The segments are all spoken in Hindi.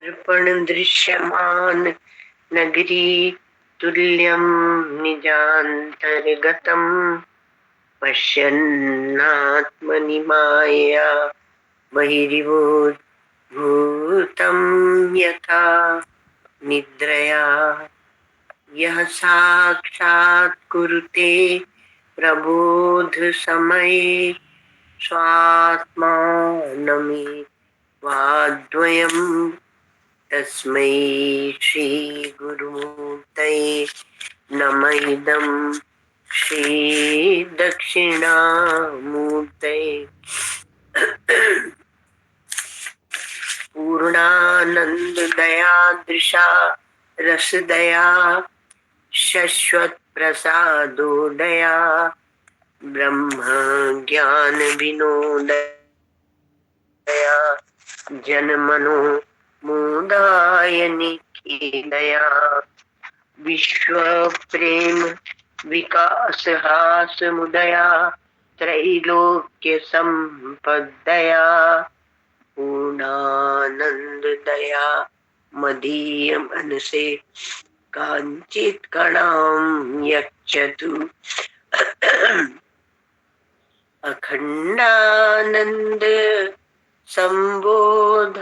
दर्पण दृश्यमान नगरी तुल्यं निजान्तर्गतं पश्यन्नात्मनि मायया बहिर्भूतं यथा निद्रया यः साक्षात् कुरुते प्रबोध समये स्वात्मानमेवाद्वयम् तस्मै श्री गुरुमूर्तये नमः इदं श्री दक्षिणामूर्तये पूर्णानंद दया दृशा रस दया शश्वत प्रसादोदया ब्रह्म ज्ञान विनोदया जन मनो मोदायनि दया विश्व प्रेम विकास हास मुदया त्रैलोक्य संपदया पूर्णानंद दया मदीय मनसे कांचित कणाम यच्छतु अखंडानंद संबोध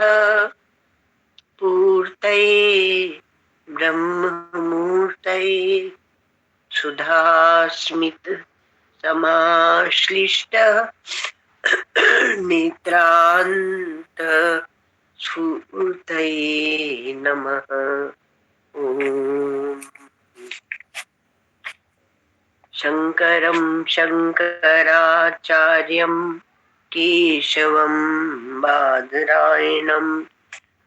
पूर्तये ब्रह्ममूर्तये सुधास्मित समाश्लिष्ट नेत्रांत स्फूर्तये नमः। ओम शंकरं शंकराचार्यं केशवं बादरायणं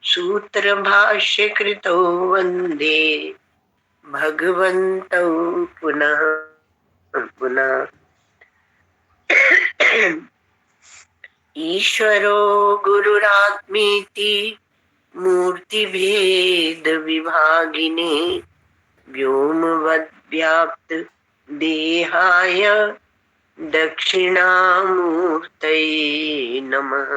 सूत्रभाष्य कृतो वंदे भगवन्तौ पुनः पुनः। ईश्वरो गुरुरात्मेति मूर्तिभेद विभागिने व्योमवद्व्याप्त देहाय दक्षिणामूर्तये नमः।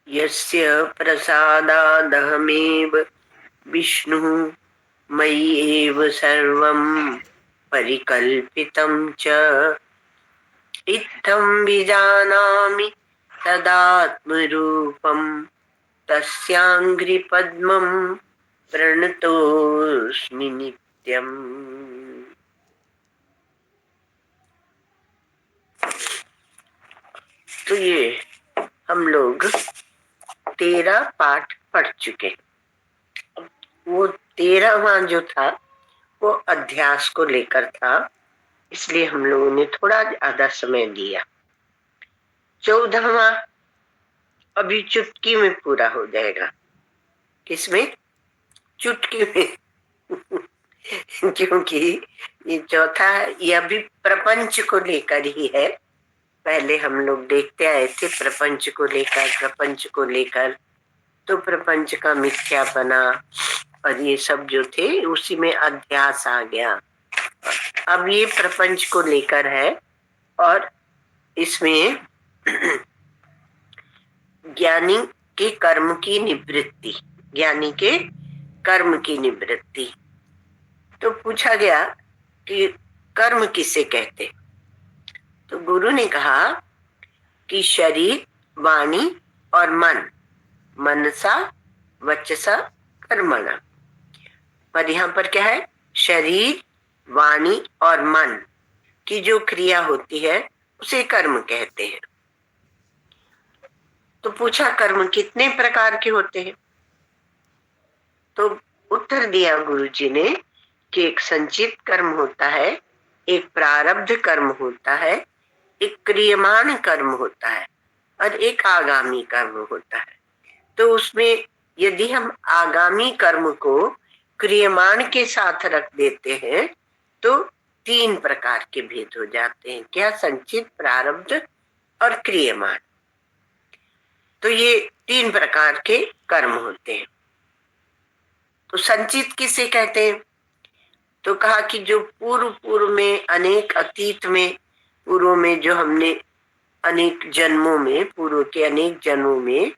यस्य प्रसादादहमेव विष्णुः मयि एव सर्वं परिकल्पितं च इत्थं विजानामि तदात्मरूपं तस्याङ्घ्रिपद्मं प्रणतोऽस्मि नित्यम्। तो ये हम लोग 13 पाठ पढ़ चुके। वो 13वां जो था वो अध्यास को लेकर था, इसलिए हम लोगों ने थोड़ा ज्यादा समय दिया। 14वां अभी चुटकी में पूरा हो जाएगा। किसमें? चुटकी में क्योंकि ये चौथा ये अभी प्रपंच को लेकर ही है। पहले हम लोग देखते आए थे प्रपंच को लेकर तो प्रपंच का मिथ्यापना और ये सब जो थे उसी में अध्यास आ गया। अब ये प्रपंच को लेकर है और इसमें ज्ञानी के कर्म की निवृत्ति। तो पूछा गया कि कर्म किसे कहते, तो गुरु ने कहा कि शरीर वाणी और मनसा वचसा कर्मणा। पर यहाँ पर क्या है? शरीर वाणी और मन की जो क्रिया होती है उसे कर्म कहते हैं। तो पूछा कर्म कितने प्रकार के होते हैं? तो उत्तर दिया गुरुजी ने कि एक संचित कर्म होता है, एक प्रारब्ध कर्म होता है, एक क्रियमाण कर्म होता है और एक आगामी कर्म होता है। तो उसमें यदि हम आगामी कर्म को क्रियमाण के साथ रख देते हैं तो 3 प्रकार के भेद हो जाते हैं। क्या? संचित, प्रारब्ध और क्रियमाण। तो ये 3 प्रकार के कर्म होते हैं। तो संचित किसे कहते हैं? तो कहा कि जो पूर्व में अनेक अतीत में पूर्व में जो हमने अनेक जन्मों में, पूर्व के अनेक जन्मों में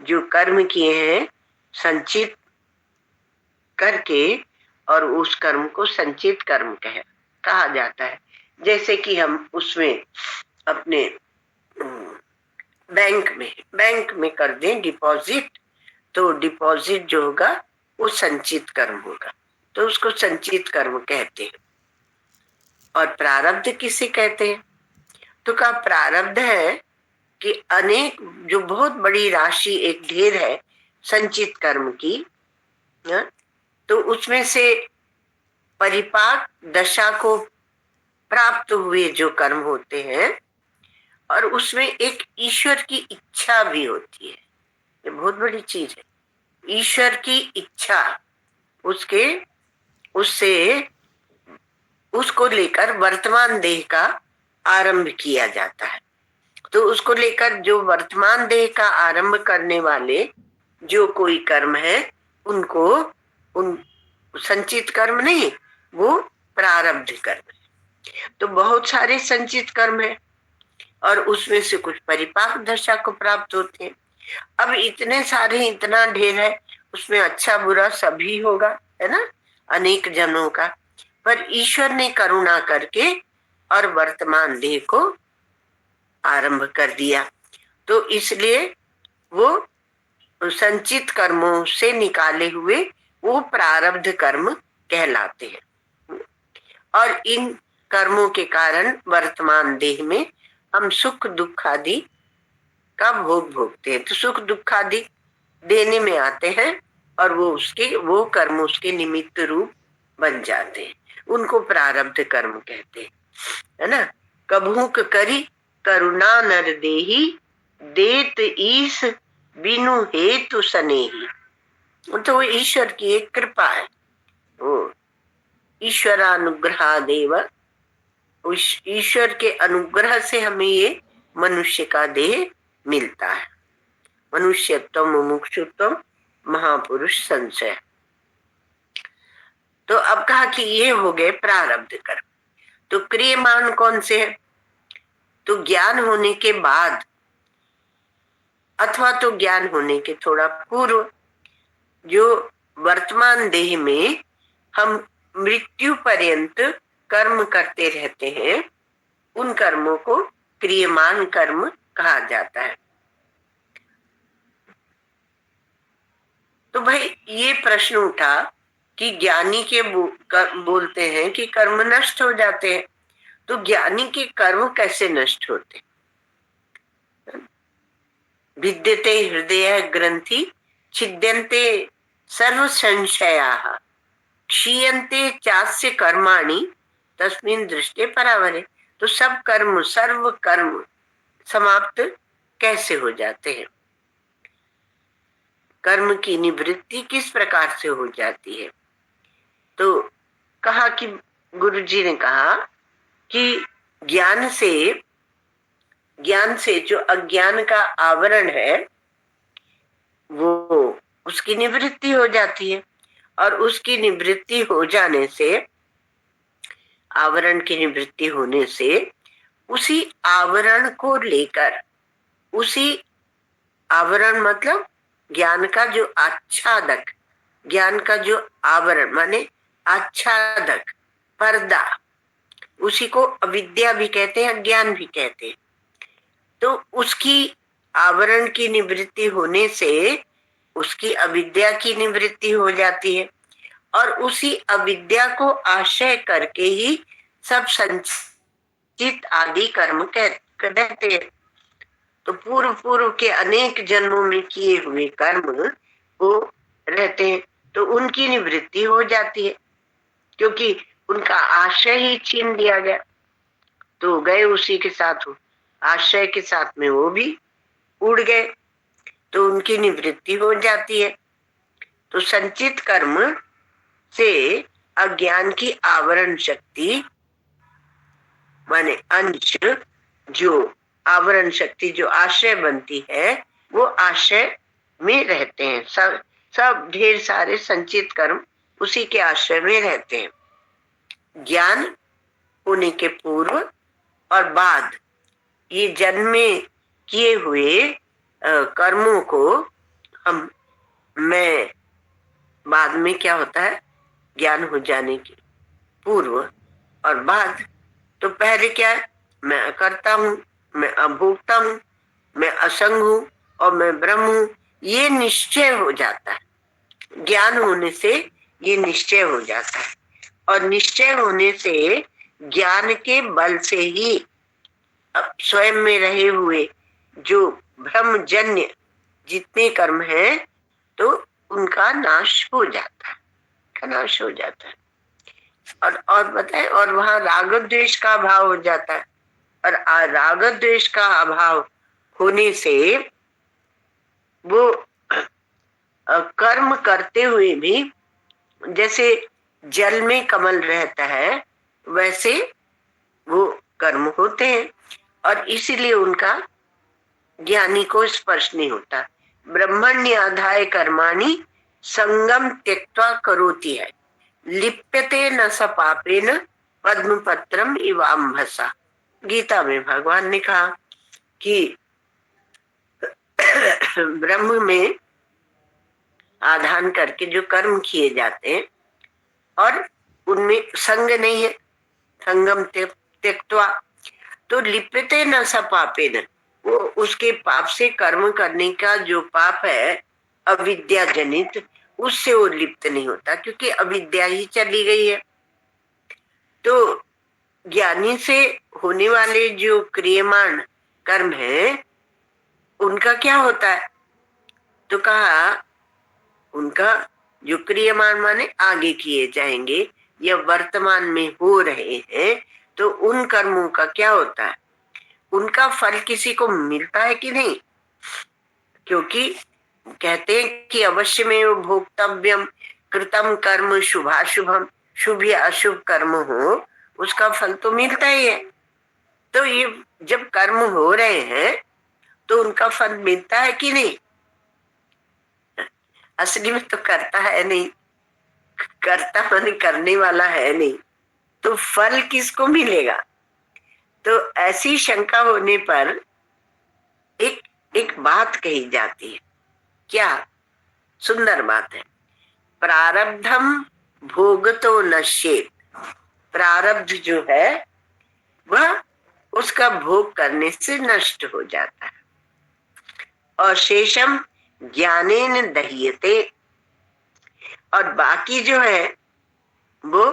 जो कर्म किए हैं संचित करके, और उस कर्म को संचित कर्म कहा जाता है। जैसे कि हम उसमें अपने बैंक में कर दें डिपॉजिट, तो डिपॉजिट जो होगा वो संचित कर्म होगा, तो उसको संचित कर्म कहते हैं। और प्रारब्ध किसे कहते हैं? तो का प्रारब्ध है कि अनेक, जो बहुत बड़ी राशि एक ढेर है संचित कर्म की, तो उसमें से परिपाक दशा को प्राप्त हुए जो कर्म होते हैं, और उसमें एक ईश्वर की इच्छा भी होती है। ये बहुत बड़ी चीज है, ईश्वर की इच्छा, उसको लेकर वर्तमान देह का आरंभ किया जाता है। तो उसको लेकर जो वर्तमान देह का आरंभ करने वाले जो कोई कर्म है, उनको उन संचित कर्म नहीं, वो प्रारब्ध कर्म है। तो बहुत सारे संचित कर्म है, और उसमें से कुछ परिपाक दशा को प्राप्त होते हैं। अब इतने सारे, इतना ढेर है, उसमें अच्छा बुरा सभी होगा, है ना, अनेक जनों का। पर ईश्वर ने करुणा करके और वर्तमान देह को आरंभ कर दिया, तो इसलिए वो संचित कर्मों से निकाले हुए वो प्रारब्ध कर्म कहलाते हैं। और इन कर्मों के कारण वर्तमान देह में हम सुख दुख आदि का भोग भोगते हैं। तो सुख दुख आदि देने में आते हैं, और वो कर्म उसके निमित्त रूप बन जाते हैं, उनको प्रारब्ध कर्म कहते हैं, है ना। कभूक करी करुणा नर देही, देत ईस बिनु हेतु सनेही। तो वो ईश्वर की एक कृपा है, वो ईश्वरानुग्रह देव, ईश्वर के अनुग्रह से हमें ये मनुष्य का देह मिलता है। मनुष्यत्व मुमुक्षुत्व महापुरुष संशय। तो अब कहा कि ये हो गए प्रारब्ध कर्म। तो क्रियमान कौन से है? तो ज्ञान होने के बाद, अथवा तो ज्ञान होने के थोड़ा पूर्व, जो वर्तमान देह में हम मृत्यु पर्यंत कर्म करते रहते हैं, उन कर्मों को क्रियमान कर्म कहा जाता है। तो भाई ये प्रश्न उठा कि ज्ञानी के बोलते हैं कि कर्म नष्ट हो जाते हैं, तो ज्ञानी के कर्म कैसे नष्ट होते? विद्यते हृदय ग्रंथि छिद्यन्ते सर्व संशयाः, क्षीयन्ते चास्य कर्माणि तस्मिन् दृष्टे परावरे। तो सब कर्म, सर्व कर्म समाप्त कैसे हो जाते हैं? कर्म की निवृत्ति किस प्रकार से हो जाती है? तो कहा कि गुरुजी ने कहा कि ज्ञान से जो अज्ञान का आवरण है, वो उसकी निवृत्ति हो जाती है, और उसकी निवृत्ति हो जाने से, आवरण की निवृत्ति होने से, उसी आवरण को लेकर, उसी आवरण मतलब ज्ञान का जो आच्छादक, ज्ञान का जो आवरण माने आच्छादक, पर्दा, उसी को अविद्या भी कहते हैं, अज्ञान भी कहते हैं। तो उसकी आवरण की निवृत्ति होने से उसकी अविद्या की निवृत्ति हो जाती है, और उसी अविद्या को आश्रय करके ही सब संचित आदि कर्म कहते हैं। तो पूर्व के अनेक जन्मों में किए हुए कर्म वो रहते हैं, तो उनकी निवृत्ति हो जाती है, क्योंकि उनका आश्रय ही छीन दिया गया, तो गए उसी के साथ, हो आश्रय के साथ में वो भी उड़ गए, तो उनकी निवृत्ति हो जाती है। तो संचित कर्म से अज्ञान की आवरण शक्ति माने अंश, जो आवरण शक्ति जो आश्रय बनती है, वो आश्रय में रहते हैं। सब ढेर सारे संचित कर्म उसी के आश्रय में रहते हैं। ज्ञान होने के पूर्व और बाद ये जन्म में किए हुए कर्मों को हम मैं बाद में क्या होता है, ज्ञान हो जाने के पूर्व और बाद। तो पहले क्या है, मैं अकर्ता हूँ, मैं अभोक्ता हूँ, मैं असंग हूँ और मैं ब्रह्म हूँ, ये निश्चय हो जाता है। ज्ञान होने से ये निश्चय हो जाता है और निश्चय होने से ज्ञान के बल से ही स्वयं में रहे हुए जो भ्रमजन्य जितने कर्म हैं तो उनका नाश हो जाता है, नाश हो जाता है। और बताए, और वहां राग द्वेष का अभाव हो जाता है। और राग द्वेष का अभाव होने से वो कर्म करते हुए भी जैसे जल में कमल रहता है वैसे वो कर्म होते हैं और इसीलिए उनका ज्ञानी को स्पर्श नहीं होता। ब्रह्मण्याधाय कर्माणि संगम त्यक्त्वा करोति है, लिप्यते न स पापेन पद्म पत्रम इवाम्भसा। गीता में भगवान ने कहा कि ब्रह्म में आधान करके जो कर्म किए जाते हैं और उनमें संग नहीं है, संगम त्यक्त्वा, तो लिप्यते न स पापेन, वो उसके पाप से कर्म करने का जो पाप है अविद्या जनित, उससे वो लिप्त नहीं होता क्योंकि अविद्या ही चली गई है। तो ज्ञानी से होने वाले जो क्रियमाण कर्म है उनका क्या होता है, तो कहा उनका जो क्रियमाण माने आगे किए जाएंगे या वर्तमान में हो रहे हैं, तो उन कर्मों का क्या होता है, उनका फल किसी को मिलता है कि नहीं। क्योंकि कहते हैं कि अवश्य में भोक्तव्यम कृतम कर्म शुभाशुभम, शुभ या अशुभ कर्म हो उसका फल तो मिलता ही है। तो ये जब कर्म हो रहे हैं तो उनका फल मिलता है कि नहीं। असली में तो करता है नहीं, करता माने करने वाला है नहीं, तो फल किसको मिलेगा। तो ऐसी शंका होने पर एक एक बात कही जाती है, क्या सुंदर बात है, प्रारब्धम भोग तो नश्येत। प्रारब्ध जो है वह उसका भोग करने से नष्ट हो जाता है और शेषम ज्ञानेन दह्यते, और बाकी जो है वो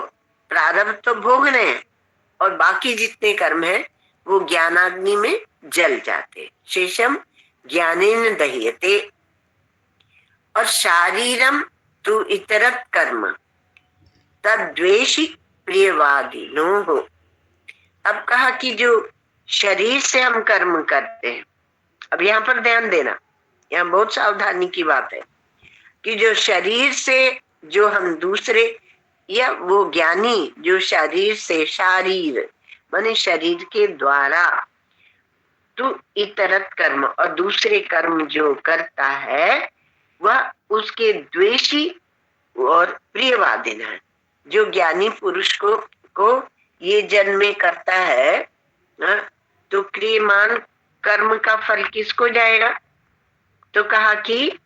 प्रारब्ध तो भोग रहे हैं और बाकी जितने कर्म हैं वो ज्ञानाग्नि में जल जाते। शेषम ज्ञानेन दह्यते। और शारीरम तु इतरत कर्म तद्वेषी प्रियवादिनो हो। अब कहा कि जो शरीर से हम कर्म करते हैं, अब यहाँ पर ध्यान देना, यहाँ बहुत सावधानी की बात है कि जो शरीर से जो हम दूसरे या वो ज्ञानी जो शरीर से, शारीर माने शरीर के द्वारा, तो इतरत कर्म और दूसरे कर्म जो करता है वह उसके द्वेषी और प्रियवादिन है। जो ज्ञानी पुरुष को ये जन्म में करता है तो क्रियमान कर्म का फल किसको जाएगा, तो कहा कि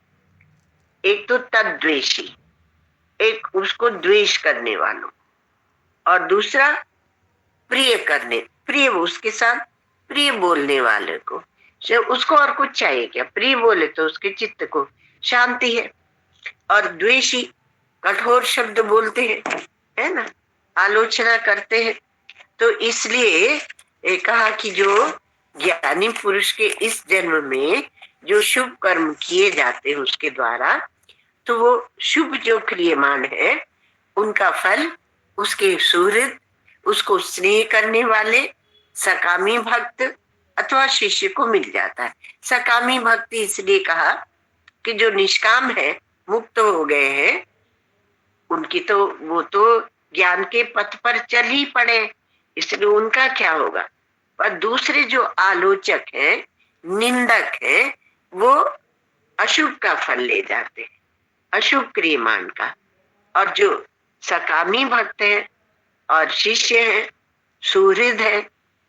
एक तो तद्वेषी, एक उसको द्वेष करने वालों, और दूसरा प्रिय करने, प्रिय उसके साथ प्रिय बोलने वाले को, उसको और कुछ चाहिए क्या, प्रिय बोले तो उसके चित्त को शांति है। और द्वेषी कठोर शब्द बोलते हैं, है ना, आलोचना करते हैं। तो इसलिए कहा कि जो ज्ञानी पुरुष के इस जन्म में जो शुभ कर्म किए जाते हैं उसके द्वारा, तो वो शुभ जो क्रियमान है उनका फल उसके सुहृद, उसको स्नेह करने वाले सकामी भक्त अथवा शिष्य को मिल जाता है। सकामी भक्त इसलिए कहा कि जो निष्काम है, मुक्त हो गए हैं, उनकी तो वो तो ज्ञान के पथ पर चल ही पड़े, इसलिए उनका क्या होगा। पर दूसरे जो आलोचक हैं, निंदक हैं, वो अशुभ का फल ले जाते हैं, अशुभ क्रियमान का। और जो सकामी भक्त है और शिष्य है, सुहृद है,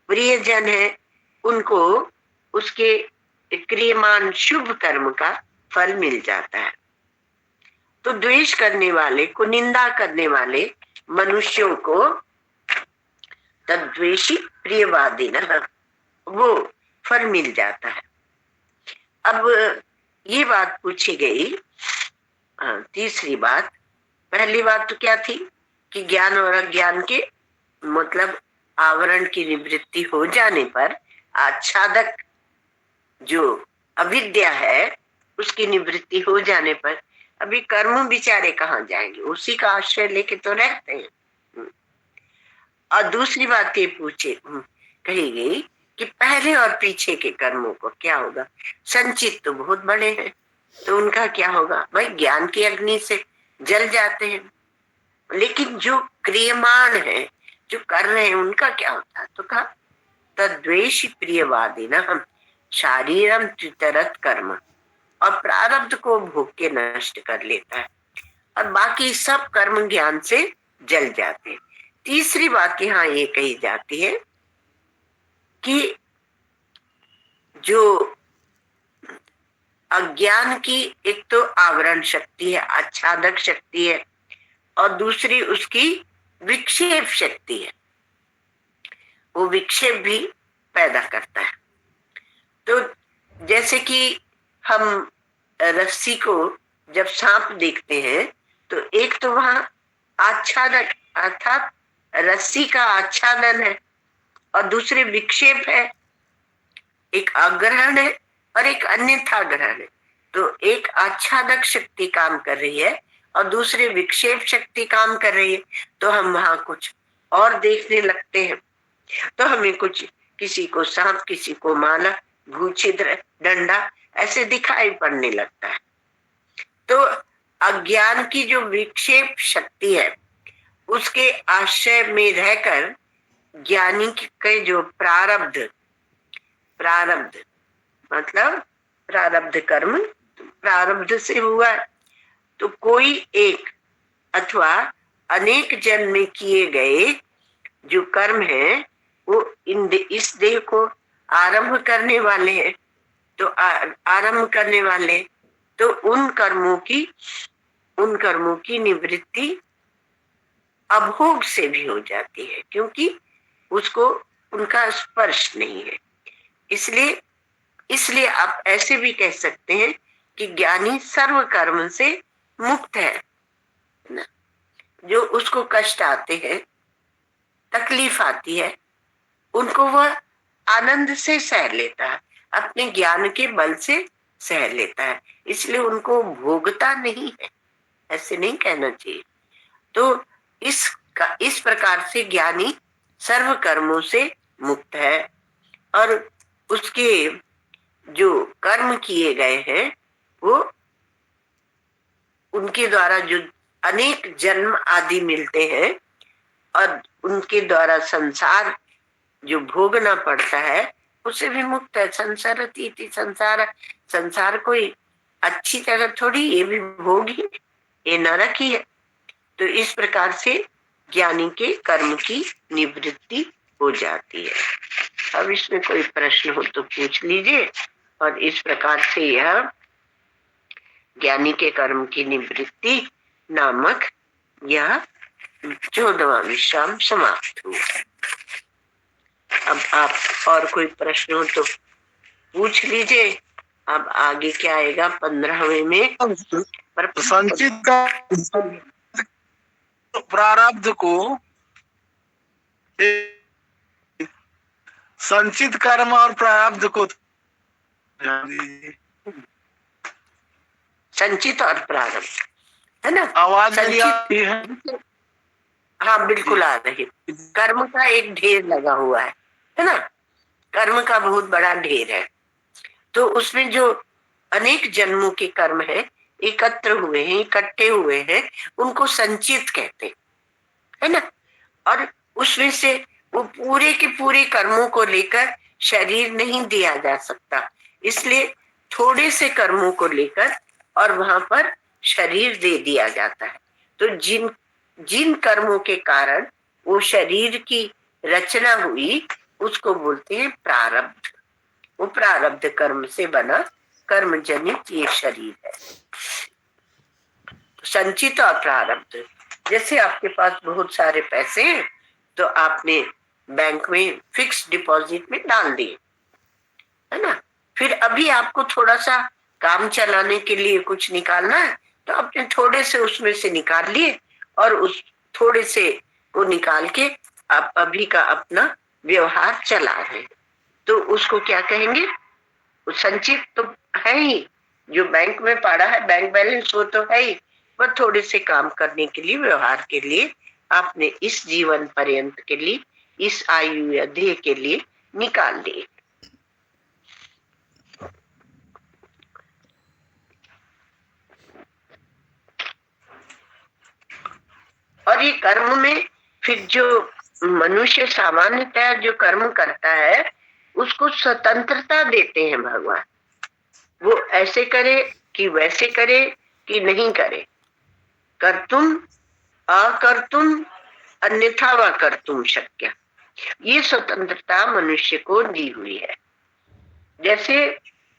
प्रियजन है, उनको उसके क्रियमान शुभ कर्म का फल मिल जाता है। तो द्वेष करने वाले को, निंदा करने वाले मनुष्यों को तद्वेषी प्रियवादी न, वो फल मिल जाता है। अब ये बात पूछी गई, तीसरी बात। पहली बात तो क्या थी कि ज्ञान और अज्ञान के मतलब आवरण की निवृत्ति हो जाने पर आच्छादक जो अविद्या है उसकी निवृत्ति हो जाने पर अभी कर्म बेचारे कहाँ जाएंगे, उसी का आश्रय लेके तो रहते हैं। और दूसरी बात ये कही गई कि पहले और पीछे के कर्मों को क्या होगा। संचित तो बहुत बड़े हैं, तो उनका क्या होगा, भाई ज्ञान की अग्नि से जल जाते हैं। लेकिन जो क्रियमान है, जो कर रहे हैं, उनका क्या होता है। तो कहा तद्वेषी प्रियवादी न हम शारीरम त्रितरत कर्म, और प्रारब्ध को भोग के नष्ट कर लेता है, और बाकी सब कर्म ज्ञान से जल जाते हैं। तीसरी बात यहाँ ये कही जाती है कि जो अज्ञान की एक तो आवरण शक्ति है, आच्छादक शक्ति है, और दूसरी उसकी विक्षेप शक्ति है, वो विक्षेप भी पैदा करता है। तो जैसे कि हम रस्सी को जब सांप देखते हैं तो एक तो वहां आच्छादक अर्थात रस्सी का आच्छादन है, और दूसरे विक्षेप है, एक अग्रहण है और एक अन्यथा ग्रहण है। तो एक आच्छादक शक्ति काम कर रही है और दूसरे विक्षेप शक्ति काम कर रही है। तो हम वहां कुछ और देखने लगते हैं, तो हमें कुछ, किसी को सांप, किसी को माला, भूछिद्र, डंडा ऐसे दिखाई पड़ने लगता है। तो अज्ञान की जो विक्षेप शक्ति है उसके आश्रय में रहकर ज्ञानी के जो प्रारब्ध मतलब प्रारब्ध कर्म, प्रारब्ध से हुआ, तो कोई एक अथवा अनेक जन्म में किए गए जो कर्म है वो इस देह को आरंभ करने वाले हैं। तो आरंभ करने वाले, तो उन कर्मों की निवृत्ति अभोग से भी हो जाती है, क्योंकि उसको उनका स्पर्श नहीं है। इसलिए आप ऐसे भी कह सकते हैं कि ज्ञानी सर्व कर्म से मुक्त है ना। जो उसको कष्ट आते हैं, तकलीफ आती है, उनको वह आनंद से सह लेता है, अपने ज्ञान के बल से सह लेता है, इसलिए उनको भोगता नहीं है, ऐसे नहीं कहना चाहिए। तो इस प्रकार से ज्ञानी सर्व कर्मों से मुक्त है, और उसके जो कर्म किए गए हैं वो उनके द्वारा जो अनेक जन्म आदि मिलते हैं और उनके द्वारा संसार जो भोगना पड़ता है उससे भी मुक्त है। संसार कोई अच्छी तरह थोड़ी, ये भी भोग ही, ये नरक ही है। तो इस प्रकार से ज्ञानी के कर्म की निवृत्ति हो जाती है। अब इसमें कोई प्रश्न हो तो पूछ लीजिए। और इस प्रकार से यह ज्ञानी के कर्म की निवृत्ति नामक यह 14वां विश्राम समाप्त हुआ। अब आप और कोई प्रश्न हो तो पूछ लीजिए। अब आगे क्या आएगा 15वें में, पर संचित का प्रारब्ध को संचित कर्म और प्रारब्ध को संचित और प्रारब्ध है ना। आवाज है, हाँ बिल्कुल आ रही। कर्म का एक ढेर लगा हुआ है ना, कर्म का बहुत बड़ा ढेर है। तो उसमें जो अनेक जन्मों के कर्म है एकत्र हुए हैं, इकट्ठे हुए हैं, उनको संचित कहते है ना। और उसमें से वो पूरे के पूरे कर्मों को लेकर शरीर नहीं दिया जा सकता, इसलिए थोड़े से कर्मों को लेकर और वहां पर शरीर दे दिया जाता है। तो जिन कर्मों के कारण वो शरीर की रचना हुई उसको बोलते हैं प्रारब्ध। वो प्रारब्ध कर्म से बना कर्म जनित ये शरीर है। संचित और प्रारब्ध, जैसे आपके पास बहुत सारे पैसे हैं तो आपने बैंक में फिक्स डिपॉजिट में डाल दिए, है ना। फिर अभी आपको थोड़ा सा काम चलाने के लिए कुछ निकालना है तो आपने थोड़े से उसमें से निकाल लिए और उस थोड़े से को निकाल के आप अभी का अपना व्यवहार चला रहे हैं, तो उसको क्या कहेंगे? संचित तो है ही, जो बैंक में पड़ा है बैंक बैलेंस वो तो है ही, वह थोड़े से काम करने के लिए, व्यवहार के लिए आपने इस जीवन पर्यंत के लिए, इस आयु या देह के लिए निकाल लिए। और ये कर्म में फिर जो मनुष्य सामान्यतः जो कर्म करता है उसको स्वतंत्रता देते हैं भगवान। वो ऐसे करे कि वैसे करे कि नहीं करे, कर्तुम अकर्तुम अन्यथा व कर्तुम शक्य, ये स्वतंत्रता मनुष्य को दी हुई है। जैसे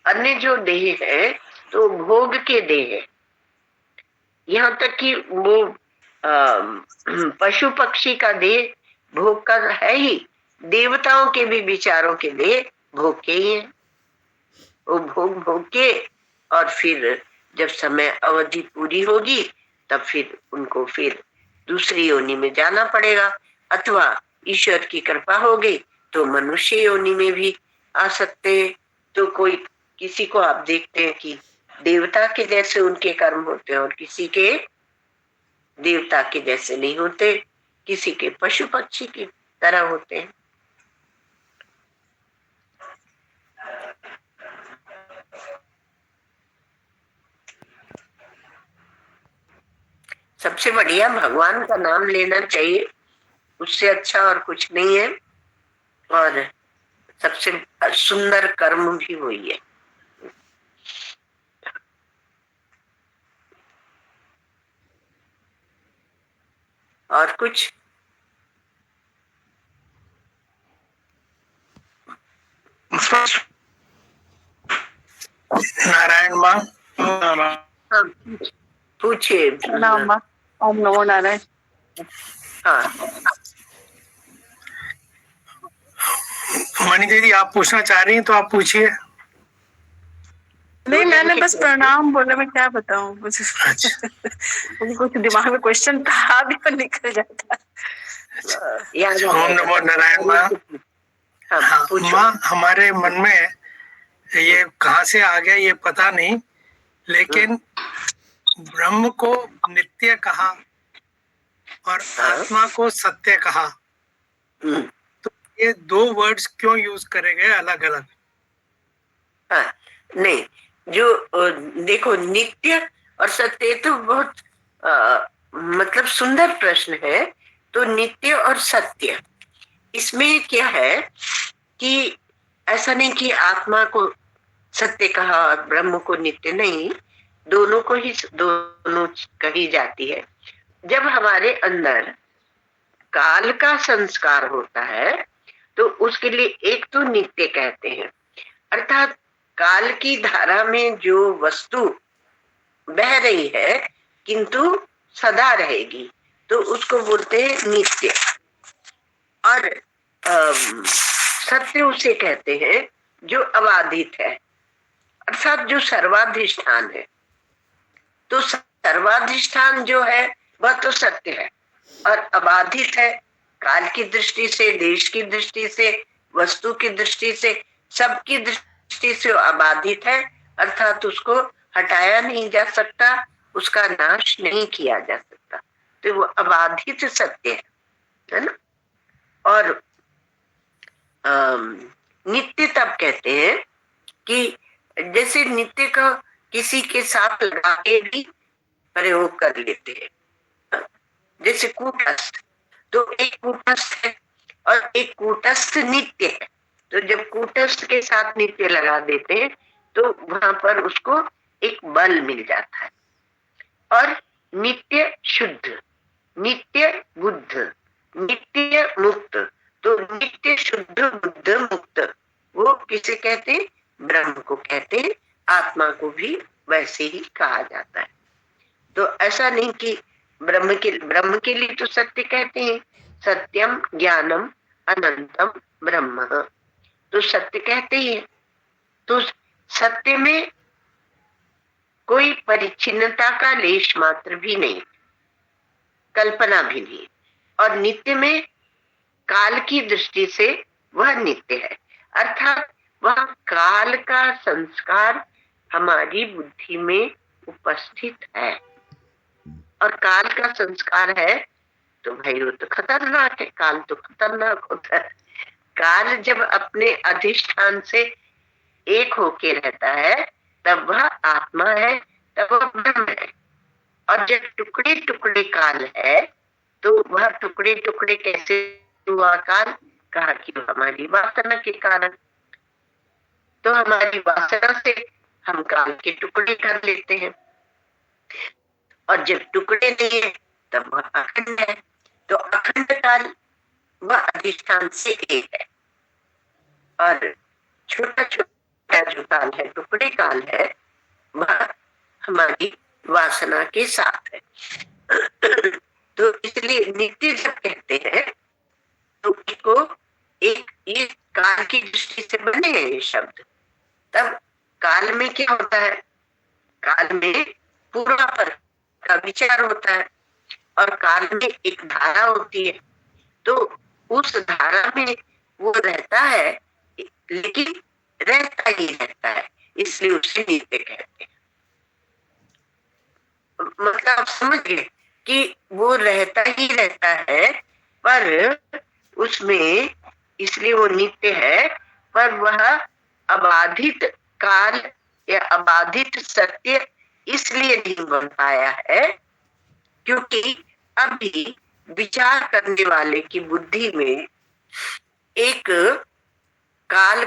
अन्य जो देह है तो भोग के देह है, यहाँ तक कि वो पशु पक्षी का देह भोग का है ही, देवताओं के भी विचारों के देह भोग के ही है। वो भोग भोग के और फिर जब समय अवधि पूरी होगी तब फिर उनको फिर दूसरी योनि में जाना पड़ेगा, अथवा ईश्वर की कृपा होगी तो मनुष्य योनि में भी आ सकते हैं। तो कोई किसी को आप देखते हैं कि देवता के जैसे उनके कर्म होते हैं और किसी के देवता के जैसे नहीं होते, किसी के पशु पक्षी की तरह होते हैं। सबसे बढ़िया भगवान का नाम लेना चाहिए, उससे अच्छा और कुछ नहीं है, और सबसे सुंदर कर्म भी वही है। और कुछ? नारायण माँ। हाँ पूछिए। प्रणाम माँ। ओम नमो नारायण। हाँ मणि दीदी आप पूछना चाह रही हैं तो आप पूछिए। नहीं, मैंने बस प्रणाम बोला, मैं क्या बताऊं मुझे। अच्छा। कुछ दिमाग में क्वेश्चन था भी तो निकल जाता। ओम नमो नारायण माँ। हाँ माँ, हमारे मन में ये कहाँ से आ गया ये पता नहीं, लेकिन ब्रह्म को नित्य कहा और आत्मा को सत्य कहा, तो ये दो वर्ड्स क्यों यूज करे गए अलग अलग? हाँ, नहीं, जो देखो नित्य और सत्य तो बहुत मतलब सुंदर प्रश्न है। तो नित्य और सत्य इसमें क्या है कि ऐसा नहीं कि आत्मा को सत्य कहा और ब्रह्म को नित्य, नहीं, दोनों को ही दोनों कही जाती है। जब हमारे अंदर काल का संस्कार होता है तो उसके लिए एक तो नित्य कहते हैं, अर्थात काल की धारा में जो वस्तु बह रही है किंतु सदा रहेगी, तो उसको बोलते हैं नित्य। और सत्य उसे कहते हैं जो अबाधित है, अर्थात जो सर्वाधिष्ठान है। तो सर्वाधिष्ठान जो है वह तो सत्य है और अबाधित है, काल की दृष्टि से, देश की दृष्टि से, वस्तु की दृष्टि से, सबकी दृष्टि से अबाधित है, अर्थात उसको हटाया नहीं जा सकता, उसका नाश नहीं किया जा सकता, तो वो अबाधित सत्य है ना। और नित्य तब कहते हैं कि जैसे नित्य का किसी के साथ लगा के भी प्रयोग कर लेते हैं, जैसे कूटस्थ, तो एक कूटस्थ है और एक कूटस्थ नित्य है। तो जब कूटस्थ के साथ नित्य लगा देते हैं तो वहां पर उसको एक बल मिल जाता है। और नित्य शुद्ध, नित्य बुद्ध, नित्य मुक्त, तो नित्य शुद्ध बुद्ध मुक्त वो किसे कहते हैं? ब्रह्म को कहते हैं। आत्मा को भी वैसे ही कहा जाता है। तो ऐसा नहीं कि ब्रह्म के लिए तो सत्य कहते हैं, सत्यम ज्ञानम अनंतम ब्रह्म, तो सत्य कहते हैं। तो सत्य में कोई परिच्छिन्नता का लेश मात्र भी नहीं, कल्पना भी नहीं, और नित्य में काल की दृष्टि से वह नित्य है, अर्थात वह काल का संस्कार हमारी बुद्धि में उपस्थित है। और काल का संस्कार है तो भाई वो तो खतरनाक है, काल तो खतरनाक होता है। काल जब अपने अधिष्ठान से एक होके रहता है तब वह आत्मा है, तब वह ब्रह्म है। और जब टुकड़े टुकड़े काल है तो वह टुकड़े टुकड़े कैसे हुआ काल? कहा कि हमारी वासना के कारण। तो हमारी वासना से हम काल के टुकड़े कर लेते हैं, और जब टुकड़े नहीं है तब वह अखंड है। तो अखंड काल वह अधिष्ठान से एक है, और छोटा छोटा जो काल है, टुकड़े काल है, वह हमारी वासना के साथ है। तो इसलिए नित्य जब कहते हैं तो इसको एक ये काल की दृष्टि से बने हैं ये शब्द। तब काल में क्या होता है? काल में पूर्वापर का विचार होता है, और काल में एक धारा होती है। तो उस धारा में वो रहता है, लेकिन रहता ही रहता है, इसलिए उसे नित्य कहते हैं। मतलब आप समझ गए कि वो रहता ही रहता है, पर उसमें इसलिए वो नित्य है, पर वह अबाधित काल या अबाधित सत्य इसलिए नहीं बन पाया है क्योंकि अभी विचार करने वाले की बुद्धि में एक काल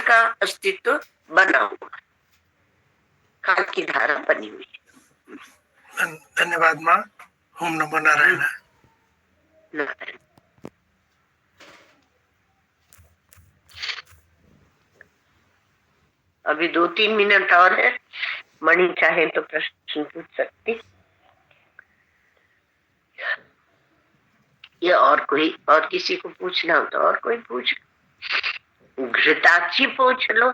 का अस्तित्व बना हुआ, काल की धारा बनी हुई है। धन्यवाद माँ। ओम नमो नारायण। नारायण। अभी 2-3 मिनट और है, मणि चाहे तो प्रश्न पूछ सकती, या और किसी को पूछना हो तो और कोई पूछ, घृताक्षी पूछ लो।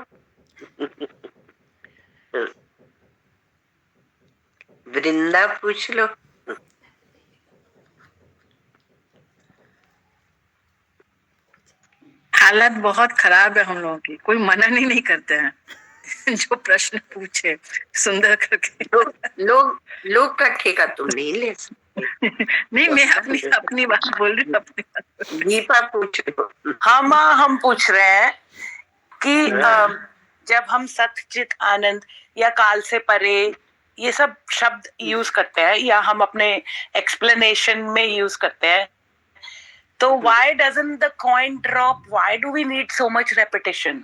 वृंदा पूछ लो। हालत बहुत खराब है हम लोगों की, कोई मना नहीं करते हैं। जो प्रश्न पूछे सुंदर करके। लोग का ठेका तुम नहीं ले सकते। नहीं, मैं अपनी बात बोल रही हूँ। दीपा पूछ लो। हाँ माँ, हम पूछ रहे हैं कि जब हम सत्य चित आनंद या काल से परे ये सब शब्द यूज करते हैं या हम अपने एक्सप्लेनेशन में यूज करते हैं, तो why doesn't the coin drop? Why do we need so much repetition?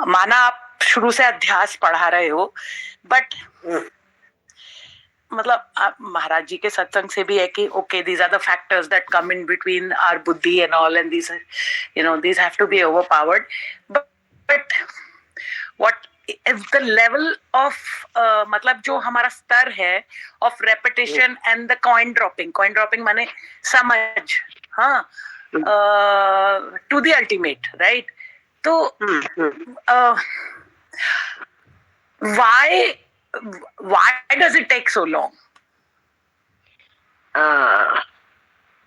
माना आप शुरू से अध्यास पढ़ा रहे हो, बट मतलब आप महाराज जी के सत्संग से भी है कि okay, these are the factors that come in between our buddhi and all, and these are, these have to be overpowered. But what if the level of मतलब जो हमारा स्तर है of repetition and the coin dropping माने समझ, हाँ, to the ultimate, right? तो why does it take so long?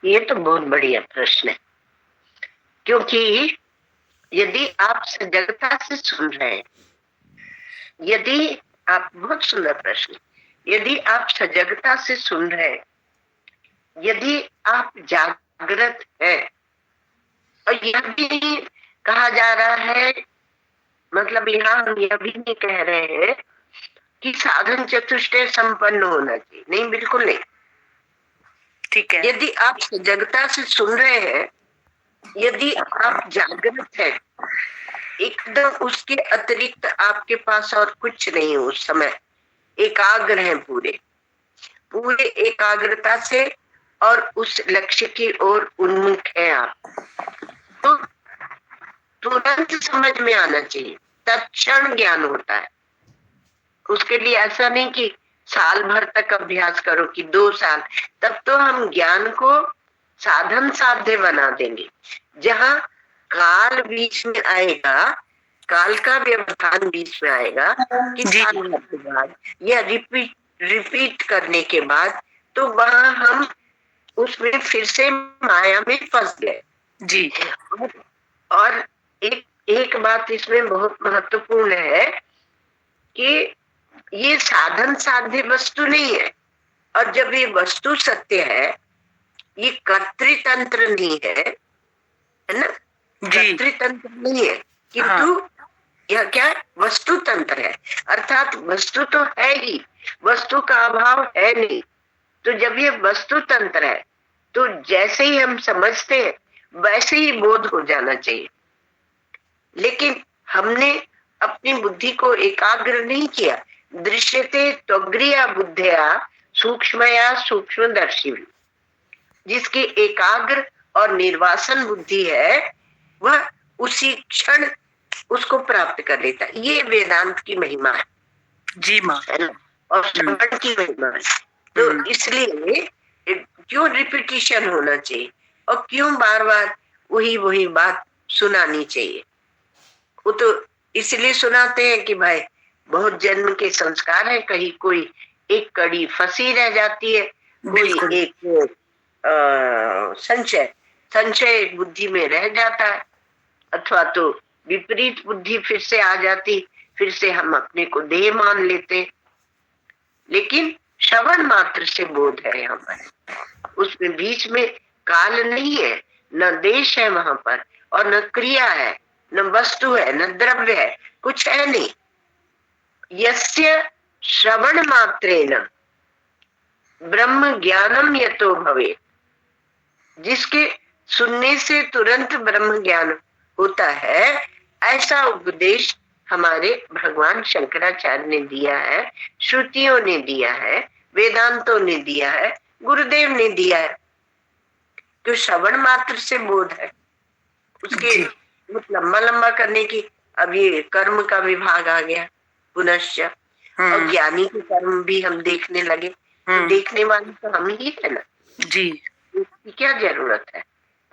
ये तो बहुत बढ़िया प्रश्न है, क्योंकि यदि आप सजगता से सुन रहे हैं, बहुत सुंदर प्रश्न, यदि आप सजगता से सुन रहे हैं, यदि आप जागृत हैं, और यह भी नहीं कहा जा रहा है, मतलब यहाँ हम यह भी नहीं कह रहे हैं कि साधन चतुष्टय संपन्न होना चाहिए, नहीं, बिल्कुल नहीं। ठीक है, यदि आप सजगता से सुन रहे हैं, यदि आप जागृत हैं, एकदम उसके अतिरिक्त आपके पास और कुछ नहीं, उस समय एकाग्र हैं, पूरे एकाग्रता से और उस लक्ष्य की ओर उन्मुख है आप, तो तुरंत समझ में आना चाहिए, तत्क्षण ज्ञान होता है। उसके लिए ऐसा नहीं कि साल भर तक अभ्यास करो कि 2 साल, तब तो हम ज्ञान को साधन साध्य बना देंगे। जहां काल बीच में आएगा, काल का व्यवधान बीच में आएगा कि साल भर के बाद या रिपीट करने के बाद, तो वहां हम उसमें फिर से माया में फंस गए जी। और एक बात इसमें बहुत महत्वपूर्ण है कि ये साधन साध्य वस्तु नहीं है, और जब ये वस्तु सत्य है, ये कर्तृतंत्र नहीं है, है ना, कर्तृतंत्र नहीं है, किंतु यह क्या है, वस्तु तंत्र है। अर्थात वस्तु तो है ही, वस्तु का अभाव है नहीं। तो जब ये वस्तु तंत्र है, तो जैसे ही हम समझते हैं वैसे ही बोध हो जाना चाहिए। लेकिन हमने अपनी बुद्धि को एकाग्र नहीं किया। दृश्यते त्वग्रिया बुद्धिया सूक्ष्मया सूक्ष्मदर्शी, जिसकी एकाग्र और निर्वासन बुद्धि है, वह उसी क्षण उसको प्राप्त कर लेता है। ये वेदांत की महिमा है जी माँ, है ना, और श्रवण की महिमा है। तो इसलिए क्यों रिपीटिशन होना चाहिए, और क्यों बार बार वही बात सुनानी चाहिए। वो तो इसलिए सुनाते हैं कि भाई बहुत जन्म के संस्कार है, कहीं कोई एक कड़ी फंसी रह जाती है, कोई एक संशय बुद्धि में रह जाता है, अथवा तो विपरीत बुद्धि फिर से आ जाती, फिर से हम अपने को देह मान लेते। लेकिन श्रवण मात्र से बोध है यहाँ पर, उसमें बीच में काल नहीं है, न देश है वहां पर, और न क्रिया है, न वस्तु है, न द्रव्य है, कुछ है नहीं। यस्य श्रवण मात्रेण ब्रह्म ज्ञानम यतो भवे, जिसके सुनने से तुरंत ब्रह्म ज्ञान होता है, ऐसा उपदेश हमारे भगवान शंकराचार्य ने दिया है, श्रुतियों ने दिया है, वेदांतों ने दिया है, गुरुदेव ने दिया है। तो श्रवण मात्र से बोध है, उसके लंबा लंबा करने की। अब ये कर्म का विभाग आ गया पुनश्च, और ज्ञानी के कर्म भी हम देखने लगे, तो देखने वाले तो हम ही है ना जी। इसकी क्या जरूरत है,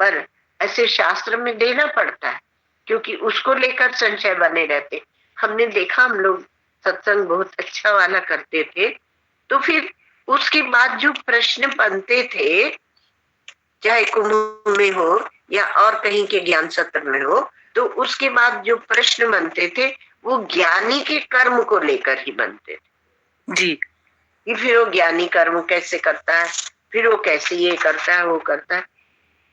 पर ऐसे शास्त्र में देना पड़ता है, क्योंकि उसको लेकर संशय बने रहते। हमने देखा, हम लोग सत्संग बहुत अच्छा वाला करते थे, तो फिर उसके बाद जो प्रश्न बनते थे, चाहे कुंभ में हो या और कहीं के ज्ञान सत्र में हो, तो उसके बाद जो प्रश्न बनते थे वो ज्ञानी के कर्म को लेकर ही बनते थे जी। कि फिर वो ज्ञानी कर्म कैसे करता है, फिर वो कैसे ये करता है, वो करता है।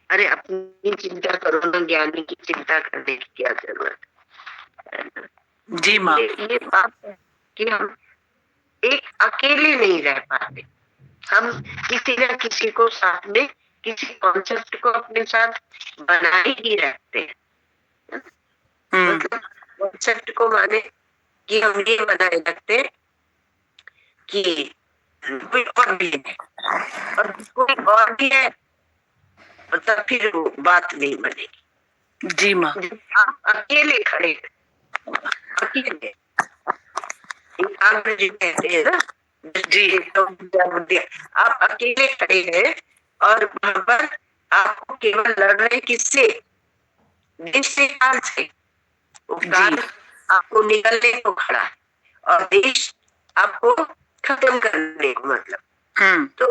अरे अपनी चिंता करो ना, ज्ञानी की चिंता करने की क्या जरूरत है जी माँ। ये बात है कि हम एक अकेले नहीं रह पाते, हम किसी न किसी को साथ में, किसी कॉन्सेप्ट को अपने साथ बनाए ही रहते हैं। मतलब कॉन्सेप्ट को माने कि हम ये बनाए रखते हैं कि कोई और भी है, और कोई और भी है, तब फिर वो बात नहीं बनेगी जी माँ। आप अकेले खड़े, अकेले एकाग्र जी कहते हैं ना जी, तो आप अकेले खड़े हैं, और वहां पर आपको केवल लड़ रहे किससे, देश से, काल से। वो काल आपको निकलने को खड़ा है, और देश आपको खत्म करने को, मतलब तो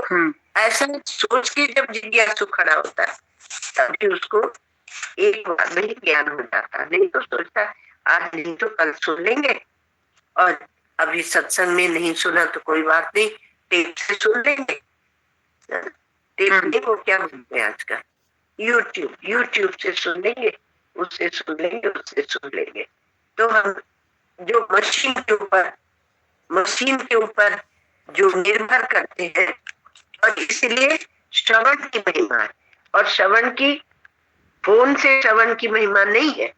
ऐसा सोच के जब जिज्ञासु खड़ा होता है, तभी उसको एक बार में ज्ञान हो जाता। नहीं तो सोचता आज नहीं तो कल सुन लेंगे, और अभी सत्संग में नहीं सुना तो कोई बात नहीं, टेप से सुन लेंगे। टेप नहीं, वो क्या बोलते हैं आजकल, यूट्यूब से सुन लेंगे, उससे सुन लेंगे, उससे सुन लेंगे। तो हम जो मशीन के ऊपर जो निर्भर करते हैं, और इसलिए श्रवण की महिमा है, और श्रवण की, फोन से श्रवण की महिमा नहीं है।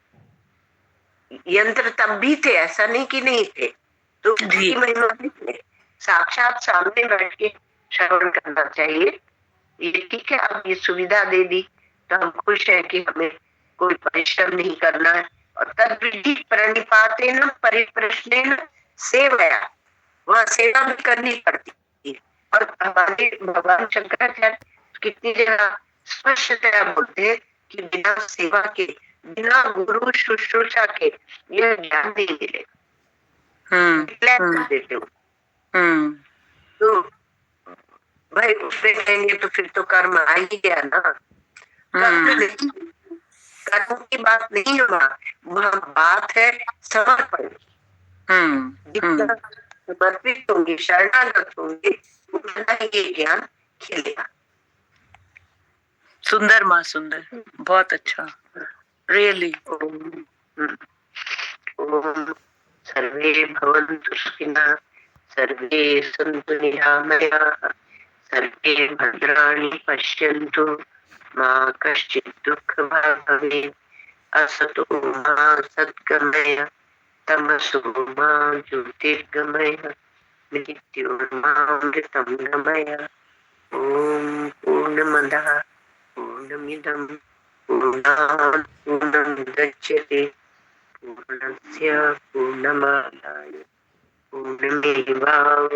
यंत्र तब भी थे, ऐसा नहीं कि नहीं थे, तो उसकी महिमा भी थे। साक्षात सामने बैठ के श्रवण करना चाहिए, ये ठीक है, आप ये सुविधा दे दी तो हम खुश हैं कि हमें कोई परिश्रम नहीं करना है। और तद्विधि प्रणिपातेन परिप्रश्नेन सेवया, वहाँ सेवा भी करनी पड़ती है। और हमारे भगवान शंकराचार्य कितनी जगह स्पष्टतया बोलते हैं कि बिना सेवा के, बिना गुरु शुश्रूषा के यह ज्ञान नहीं मिलेगा। कर देते हो तो भाई उसमें कहेंगे तो फिर तो कर्म आ ही गया ना। कर्म की बात नहीं है वहाँ बात है समर्पण। जितना समर्पित होंगे, शरणागत होंगे, उतना ही ये ज्ञान खिलेगा। सुंदर माँ, सुंदर, बहुत अच्छा, रियली। ओम सर्वे भवन्तु सुखिनः, सर्वे सन्तु निरामयाः, सर्वे भद्राणि पश्यन्तु, मा कश्चित् दुःखभाग् भवेत्। असतो मा सद्गमय, तमसो मा ज्योतिर्गमय, मृत्योर्मामृतं गमय। ओम पूर्णमदः पूर्णमिदं पूर्णात् पूर्णमुदच्यते, पूर्णस्य पूर्णमादाय पूर्णमेवावशिष्यते।